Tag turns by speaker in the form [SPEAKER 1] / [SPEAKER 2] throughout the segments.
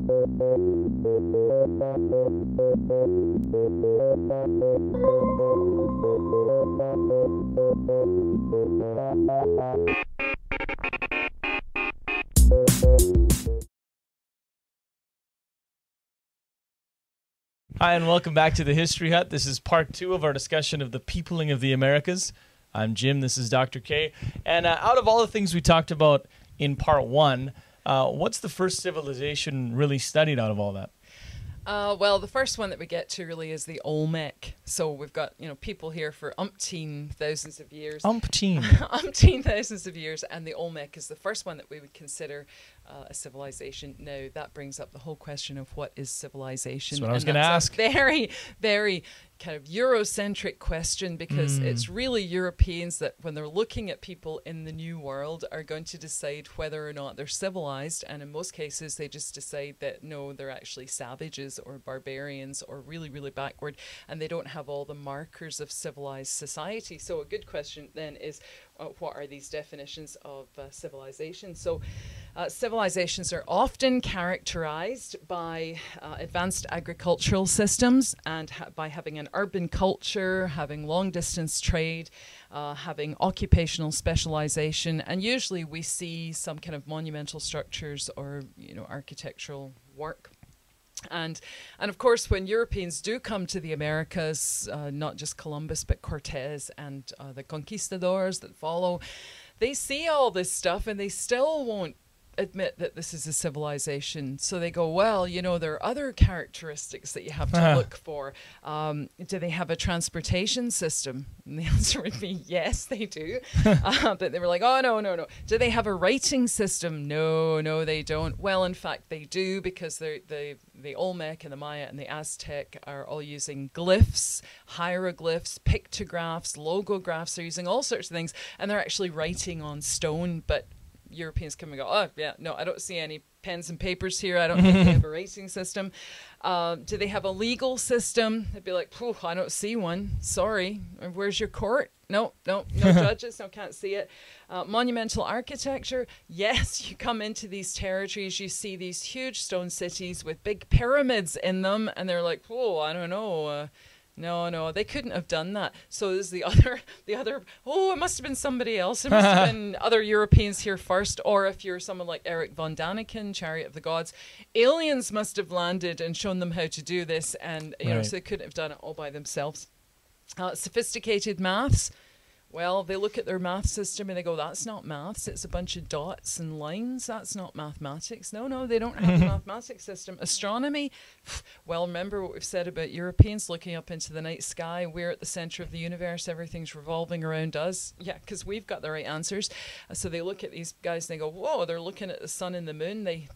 [SPEAKER 1] Hi, and welcome back to the History Hut. This is part 2 of our discussion of the peopling of the Americas. I'm Jim, this is Dr. K. And out of all the things we talked about in part 1, what's the first civilization really studied out of all that?
[SPEAKER 2] Well, the first one that we get to really is the Olmec. So we've got, people here for umpteen thousands of years.
[SPEAKER 1] Umpteen.
[SPEAKER 2] Umpteen thousands of years, and the Olmec is the first one that we would consider a civilization. Now, that brings up the whole question of what is civilization.
[SPEAKER 1] That's what I was going to ask.
[SPEAKER 2] Very, very kind of Eurocentric question, because it's really Europeans that, when they're looking at people in the New World, are going to decide whether or not they're civilized. And in most cases, they just decide that, no, they're actually savages or barbarians or really, really backward, and they don't have all the markers of civilized society. So a good question then is, what are these definitions of civilization? So civilizations are often characterized by advanced agricultural systems, and by having an urban culture, having long distance trade, having occupational specialization, and usually we see some kind of monumental structures or architectural work. And of course, when Europeans do come to the Americas, not just Columbus, but Cortez and the conquistadors that follow, they see all this stuff and they still won't admit that this is a civilization. So they go, well, there are other characteristics that you have to look for. Do they have a transportation system? And the answer would be yes, they do. But they were like, oh, no. Do they have a writing system? No, they don't. Well, in fact, they do, because the Olmec and the Maya and the Aztec are all using glyphs, hieroglyphs, pictographs, logographs. They're using all sorts of things, and they're actually writing on stone. But Europeans come and go, oh, yeah, no, I don't see any pens and papers here. I don't think they have a writing system. Do they have a legal system? They'd be like, I don't see one. Sorry. Where's your court? No judges. No, can't see it. Monumental architecture. Yes, you come into these territories, you see these huge stone cities with big pyramids in them, and they're like, I don't know. No, they couldn't have done that. So there's the other, it must have been somebody else. It must have been other Europeans here first. Or if you're someone like Eric von Daniken, Chariot of the Gods, aliens must have landed and shown them how to do this. And, so they couldn't have done it all by themselves. Sophisticated maths. Well, they look at their math system and they go, that's not maths. It's a bunch of dots and lines. That's not mathematics. No, they don't have a mathematics system. Astronomy. Well, remember what we've said about Europeans looking up into the night sky. We're at the center of the universe. Everything's revolving around us. Yeah, because we've got the right answers. So they look at these guys and they go, whoa, they're looking at the sun and the moon. They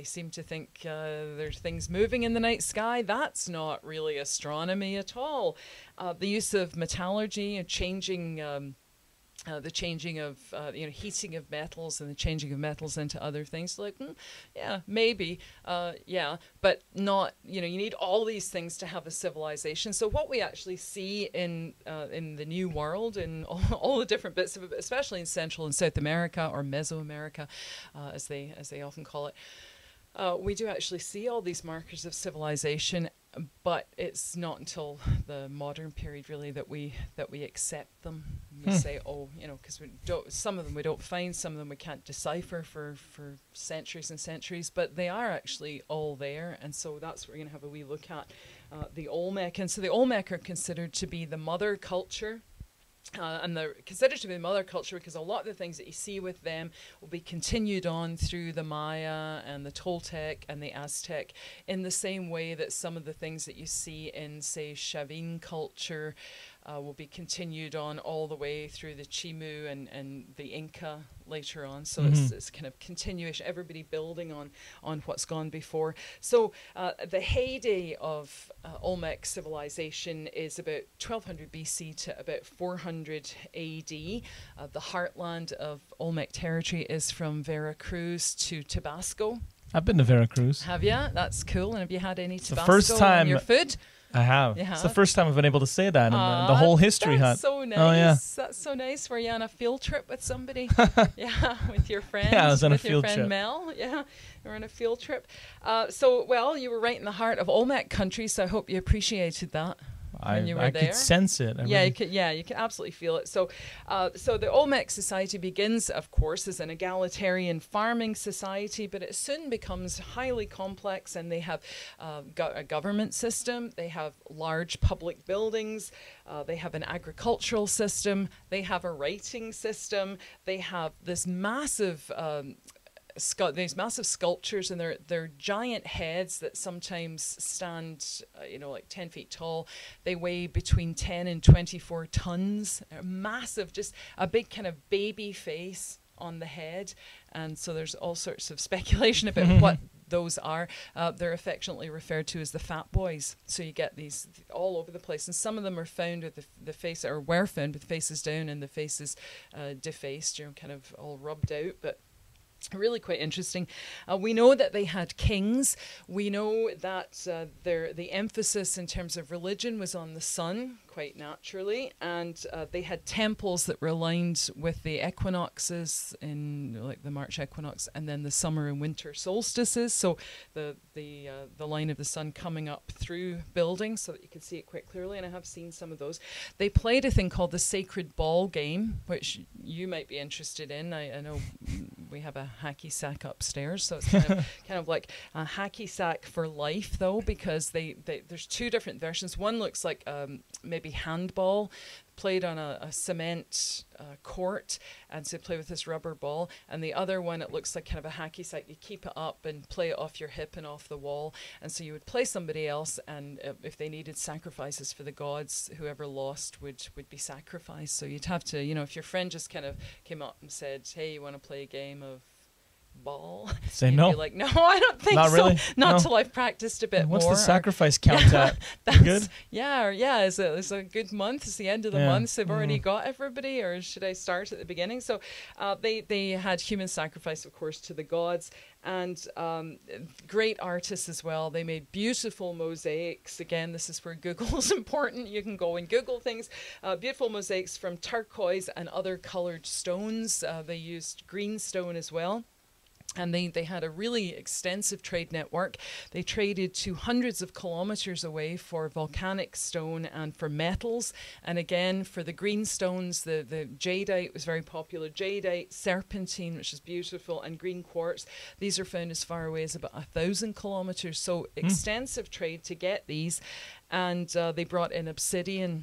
[SPEAKER 2] seem to think there's things moving in the night sky. That's not really astronomy at all. The use of metallurgy and heating of metals and the changing of metals into other things. Like, yeah, maybe, but not. You need all these things to have a civilization. So what we actually see in the New World, in all the different bits of it, especially in Central and South America, or Mesoamerica, as they often call it. We do actually see all these markers of civilization, but it's not until the modern period really that we accept them. We say, because some of them we don't find, some of them we can't decipher for centuries and centuries, but they are actually all there, and so that's what we're going to have a wee look at, the Olmec. And so the Olmec are considered to be the mother culture. And they're considered to be the mother culture because a lot of the things that you see with them will be continued on through the Maya and the Toltec and the Aztec, in the same way that some of the things that you see in, say, Chavin culture will be continued on all the way through the Chimu and the Inca later on. So it's kind of continuation, everybody building on what's gone before. So the heyday of Olmec civilization is about 1200 BC to about 400 AD. The heartland of Olmec territory is from Veracruz to Tabasco.
[SPEAKER 1] I've been to Veracruz.
[SPEAKER 2] Have you? That's cool. And have you had any Tabasco
[SPEAKER 1] the first time
[SPEAKER 2] on your food?
[SPEAKER 1] I have.
[SPEAKER 2] Yeah.
[SPEAKER 1] It's the first time I've been able to say that in the whole history hut.
[SPEAKER 2] That's so nice.
[SPEAKER 1] Oh, yeah.
[SPEAKER 2] That's so nice. Were you on a field trip with somebody? Yeah, with your friend.
[SPEAKER 1] Yeah, I was on a
[SPEAKER 2] with
[SPEAKER 1] field
[SPEAKER 2] your friend
[SPEAKER 1] trip.
[SPEAKER 2] Mel. Yeah, you were on a field trip. Well, you were right in the heart of Olmec country, so I hope you appreciated that. When you were
[SPEAKER 1] I
[SPEAKER 2] there.
[SPEAKER 1] could sense it.
[SPEAKER 2] You can absolutely feel it. So the Olmec society begins, of course, as an egalitarian farming society, but it soon becomes highly complex, and they have got a government system. They have large public buildings. They have an agricultural system. They have a writing system. They have this massive these massive sculptures, and they're giant heads that sometimes stand, like 10 feet tall. They weigh between 10 and 24 tons. They're massive, just a big kind of baby face on the head. And so there's all sorts of speculation about what those are. They're affectionately referred to as the fat boys. So you get these all over the place, and some of them are found with the face, or were found with faces down and the faces defaced, kind of all rubbed out, but really quite interesting. We know that they had kings. We know that the emphasis in terms of religion was on the sun, quite naturally, and they had temples that were aligned with the equinoxes, in like the March equinox, and then the summer and winter solstices. So the line of the sun coming up through buildings, so that you could see it quite clearly. And I have seen some of those. They played a thing called the sacred ball game, which you might be interested in. I know we have a hacky sack upstairs, so it's kind of like a hacky sack for life, though, because there's two different versions. One looks like maybe handball, played on a cement court, and so play with this rubber ball. And the other one, it looks like kind of a hacky sack. You keep it up and play it off your hip and off the wall. And so you would play somebody else, and if they needed sacrifices for the gods, whoever lost would be sacrificed. So you'd have to, if your friend just kind of came up and said, hey, you want to play a game of ball?
[SPEAKER 1] Say no.
[SPEAKER 2] Be like, no, I don't think
[SPEAKER 1] Not
[SPEAKER 2] so.
[SPEAKER 1] really?
[SPEAKER 2] Not till I've practiced a bit more.
[SPEAKER 1] What's the sacrifice count at? Good?
[SPEAKER 2] Yeah, it's a good month. It's the end of the month. So they've already got everybody, or should I start at the beginning? So they had human sacrifice, of course, to the gods, and great artists as well. They made beautiful mosaics. Again, this is where Google is important. You can go and Google things. Beautiful mosaics from turquoise and other colored stones. They used green stone as well. And they had a really extensive trade network. They traded to hundreds of kilometers away for volcanic stone and for metals. And again, for the green stones, the jadeite was very popular. Jadeite, serpentine, which is beautiful, and green quartz. These are found as far away as about 1,000 kilometers. So extensive trade to get these. And they brought in obsidian,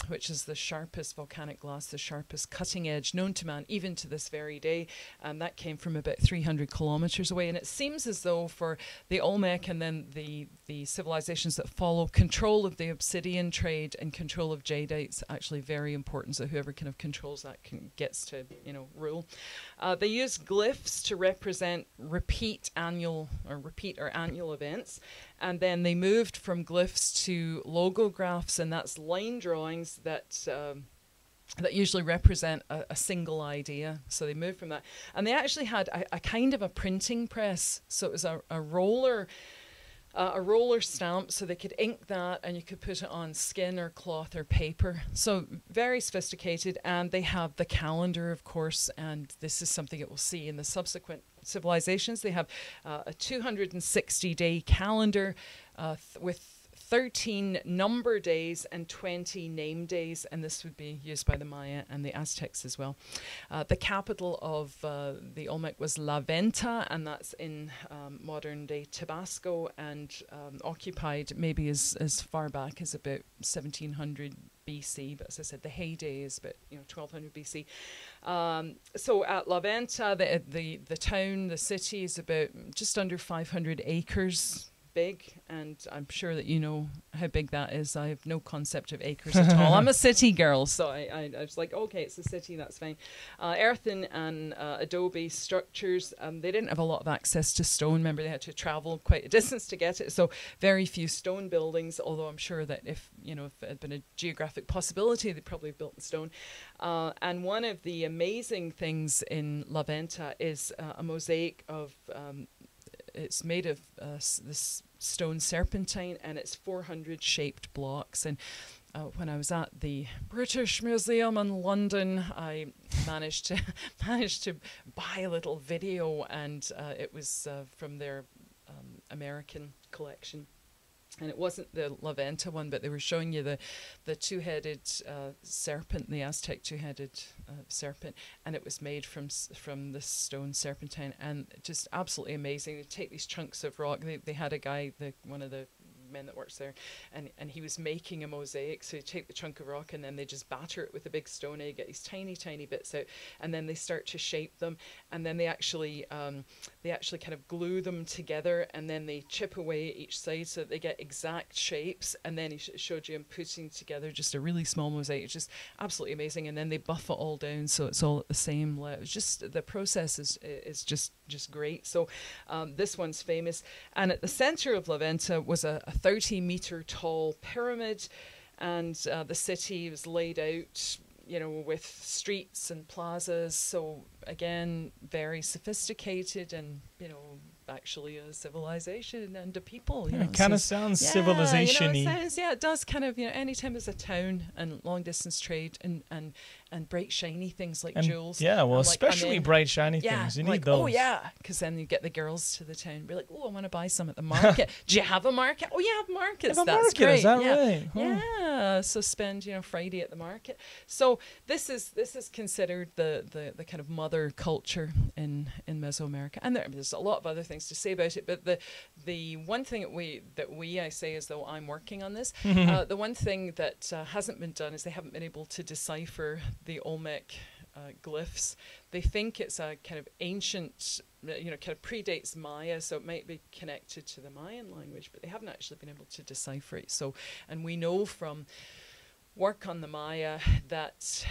[SPEAKER 2] which is the sharpest volcanic glass, the sharpest cutting edge known to man, even to this very day. And that came from about 300 kilometers away. And it seems as though for the Olmec and then the civilizations that follow, control of the obsidian trade and control of jadeite is actually very important. So whoever kind of controls that gets to, rule. They use glyphs to represent repeat or annual events. And then they moved from glyphs to logographs, and that's line drawings that usually represent a single idea. So they moved from that. And they actually had a kind of a printing press. So it was a roller stamp, so they could ink that, and you could put it on skin or cloth or paper. So very sophisticated. And they have the calendar, of course, and this is something that we'll see in the subsequent civilizations. They have a 260-day calendar with 13 number days and 20 name days, and this would be used by the Maya and the Aztecs as well. The capital of the Olmec was La Venta, and that's in modern-day Tabasco, and occupied maybe as far back as about 1700 BC, but as I said, the heyday is about 1200 BC. So at La Venta, the town, the city is about just under 500 acres big, and I'm sure that you know how big that is. I have no concept of acres at all. I'm a city girl, so I was like, okay, it's a city, that's fine. Earthen and adobe structures. They didn't have a lot of access to stone. Remember, they had to travel quite a distance to get it, so very few stone buildings, although I'm sure that if it had been a geographic possibility, they'd probably have built in stone. And one of the amazing things in La Venta is a mosaic of it's made of this stone serpentine, and it's 400 shaped blocks. And when I was at the British Museum in London, I managed to buy a little video, and it was from their American collection. And it wasn't the La Venta one, but they were showing you the two-headed serpent, the Aztec two-headed serpent, and it was made from this stone serpentine, and just absolutely amazing. They take these chunks of rock. They had a guy, one of the men that works there, and he was making a mosaic. So you take the chunk of rock and then they just batter it with a big stone egg, get these tiny bits out, and then they start to shape them, and then they actually kind of glue them together, and then they chip away at each side so that they get exact shapes. And then he showed you him putting together just a really small mosaic. It's just absolutely amazing. And then they buff it all down so it's all at the same level. Just the process is just great. So this one's famous, and at the center of La Venta was a 30-meter tall pyramid, and the city was laid out, with streets and plazas. So again, very sophisticated, and actually a civilization and a people.
[SPEAKER 1] It kind of sounds civilization-y.
[SPEAKER 2] It does kind of, anytime there's a town and long distance trade and bright shiny things like jewels.
[SPEAKER 1] Yeah, well, especially bright shiny things. You need those.
[SPEAKER 2] Oh yeah, because then you get the girls to the town, be like, oh, I want to buy some at the market. Do you have a market? Oh, you have markets. That's great. Is
[SPEAKER 1] that right?
[SPEAKER 2] Yeah. So spend Friday at the market. So this is considered the kind of mother culture in Mesoamerica, and there's a lot of other things to say about it. But the one thing that I say, as though I'm working on this, the one thing that hasn't been done is they haven't been able to decipher the Olmec glyphs. They think it's a kind of ancient, kind of predates Maya, so it might be connected to the Mayan language, but they haven't actually been able to decipher it. So, and we know from work on the Maya that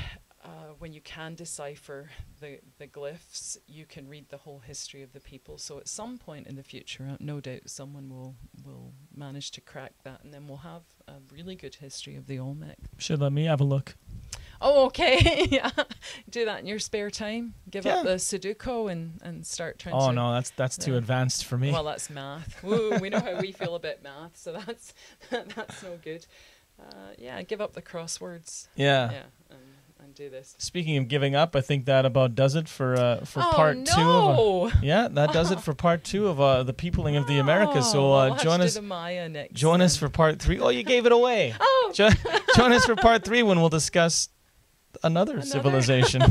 [SPEAKER 2] when you can decipher the glyphs, you can read the whole history of the people. So at some point in the future, no doubt someone will manage to crack that, and then we'll have a really good history of the Olmec.
[SPEAKER 1] Should let me have a look.
[SPEAKER 2] Oh, okay. Yeah. Do that in your spare time. Give up the Sudoku and start trying to...
[SPEAKER 1] Oh, no, that's too advanced for me.
[SPEAKER 2] Well, that's math. Woo, we know how we feel about math, so that's no good. Give up the crosswords.
[SPEAKER 1] Yeah.
[SPEAKER 2] Yeah. And do this.
[SPEAKER 1] Speaking of giving up, I think that about does it for part two. That does it for part 2 of the peopling of the Americas. So join us. Join us for part 3. Oh, you gave it away.
[SPEAKER 2] Oh.
[SPEAKER 1] Join us for part 3 when we'll discuss another civilization.